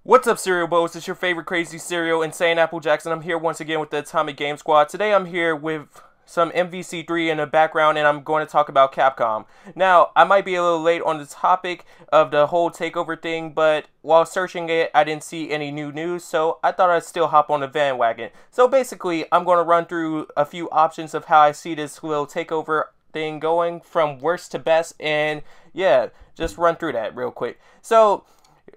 What's up, Cereal Bows? It's your favorite crazy cereal, InsaneAppleJackz, and I'm here once again with the Atomic Game Squad. Today I'm here with some MVC3 in the background, and I'm going to talk about Capcom. Now, I might be a little late on the topic of the whole takeover thing, but while searching it, I didn't see any new news, so I thought I'd still hop on the bandwagon. So basically, I'm going to run through a few options of how I see this little takeover thing going from worst to best, and yeah, just run through that real quick. So,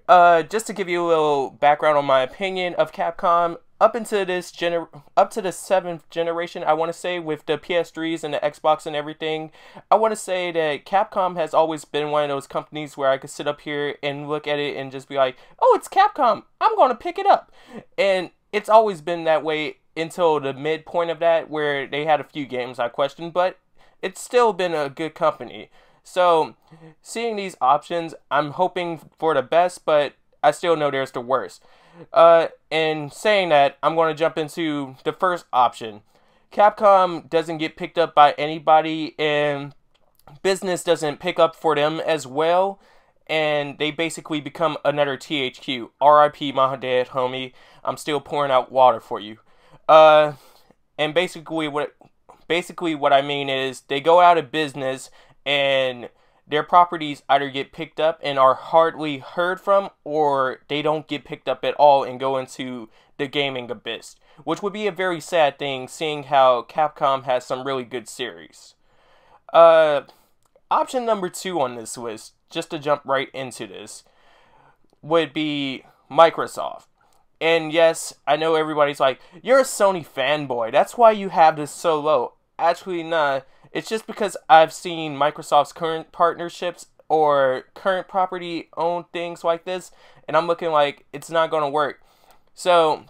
just to give you a little background on my opinion of Capcom, up to the 7th generation, I want to say, with the PS3s and the Xbox and everything, I want to say that Capcom has always been one of those companies where I could sit up here and look at it and just be like, oh, it's Capcom, I'm going to pick it up. And it's always been that way until the midpoint of that, where they had a few games I questioned, but it's still been a good company. So, seeing these options, I'm hoping for the best, but I still know there's the worst. And saying that, I'm going to jump into the first option. Capcom doesn't get picked up by anybody, and business doesn't pick up for them as well, and they basically become another THQ. R.I.P. my dead homie. I'm still pouring out water for you. And basically what I mean is they go out of business, and their properties either get picked up and are hardly heard from, or they don't get picked up at all and go into the gaming abyss, which would be a very sad thing, seeing how Capcom has some really good series. Option number 2 on this list, just to jump right into this, would be Microsoft. And yes, I know everybody's like, you're a Sony fanboy, that's why you have this so low. Actually, nah. It's just because I've seen Microsoft's current partnerships or current property owned things like this, and I'm looking like it's not going to work. So,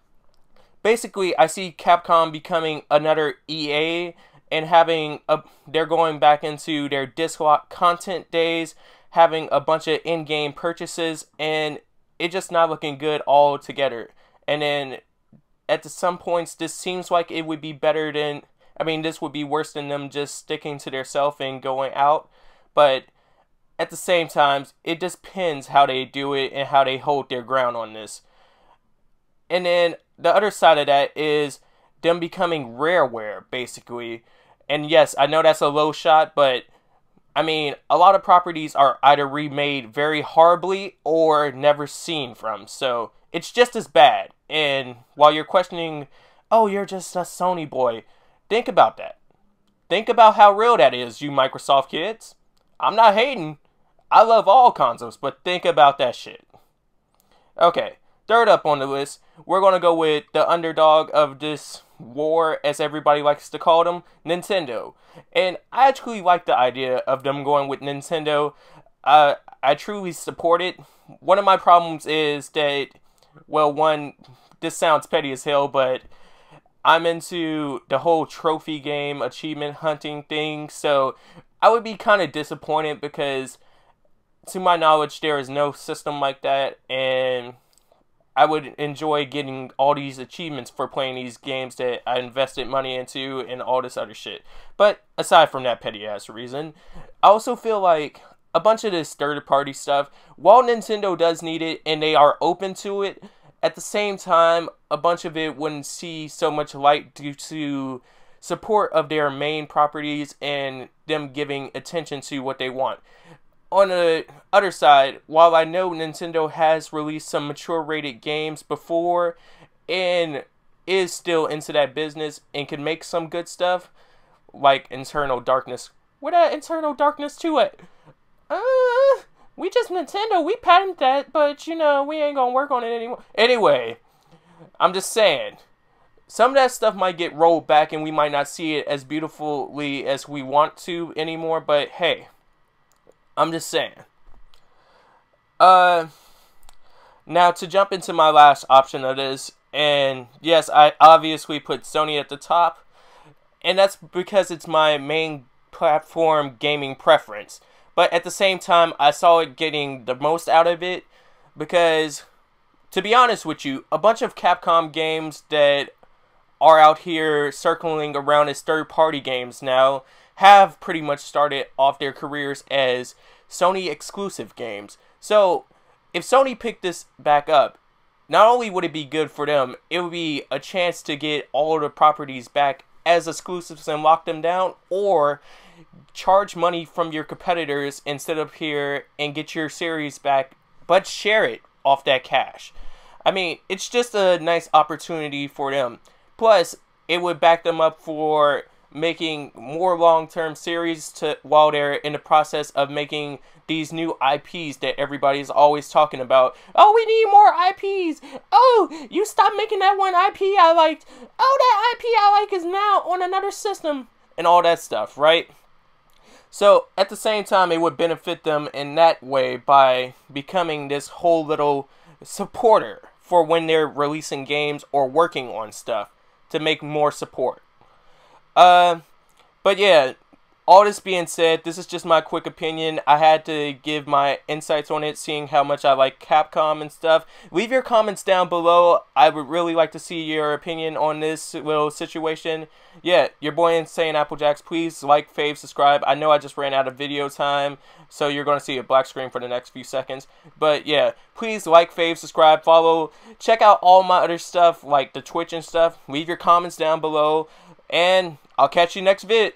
basically, I see Capcom becoming another EA and they're going back into their disc lock content days, having a bunch of in-game purchases, and it's just not looking good altogether. And then, at some points, this seems like it would be better than... this would be worse than them just sticking to their self and going out. But at the same time, it just depends how they do it and how they hold their ground on this. And then the other side of that is them becoming Rareware, basically. And yes, I know that's a low shot, but a lot of properties are either remade very horribly or never seen from. So it's just as bad. And while you're questioning, oh, you're just a Sony boy, think about that. Think about how real that is, you Microsoft kids. I'm not hating. I love all consoles, but think about that shit. Okay, third up on the list, we're going to go with the underdog of this war, as everybody likes to call them, Nintendo. And I actually like the idea of them going with Nintendo. I truly support it. One of my problems is that, well, one, this sounds petty as hell, but I'm into the whole trophy game, achievement hunting thing, so I would be kind of disappointed because, to my knowledge, there is no system like that, and I would enjoy getting all these achievements for playing these games that I invested money into and all this other shit. But aside from that petty-ass reason, I also feel like a bunch of this third-party stuff, while Nintendo does need it and they are open to it, at the same time, a bunch of it wouldn't see so much light due to support of their main properties and them giving attention to what they want. On the other side, while I know Nintendo has released some mature rated games before and is still into that business and can make some good stuff, like Internal Darkness. Where that Internal Darkness 2 at? We just Nintendo, we patented that, but, we ain't gonna work on it anymore. Anyway, I'm just saying, some of that stuff might get rolled back and we might not see it as beautifully as we want to anymore, but hey, I'm just saying. Now to jump into my last option of this, and yes, I obviously put Sony at the top, and that's because it's my main platform gaming preference. But at the same time, I saw it getting the most out of it because, to be honest with you, a bunch of Capcom games that are out here circling around as third-party games now have pretty much started off their careers as Sony exclusive games. So, if Sony picked this back up, not only would it be good for them, it would be a chance to get all the properties back as exclusives and lock them down, or charge money from your competitors instead of here and get your series back, but share it off that cash. I mean, it's just a nice opportunity for them. Plus, it would back them up for making more long-term series while they're in the process of making these new IPs that everybody's always talking about. Oh, we need more IPs. Oh, you stopped making that one IP I liked. Oh, that IP I like is now on another system. And all that stuff, right? So, at the same time, it would benefit them in that way by becoming this whole little supporter for when they're releasing games or working on stuff to make more support. But yeah, all this being said, this is just my quick opinion. I had to give my insights on it, seeing how much I like Capcom and stuff. Leave your comments down below. I would really like to see your opinion on this little situation. Yeah, your boy InsaneAppleJackz. Please like, fave, subscribe. I know I just ran out of video time, so you're going to see a black screen for the next few seconds. But yeah, please like, fave, subscribe, follow. Check out all my other stuff, like the Twitch and stuff. Leave your comments down below, and I'll catch you next vid.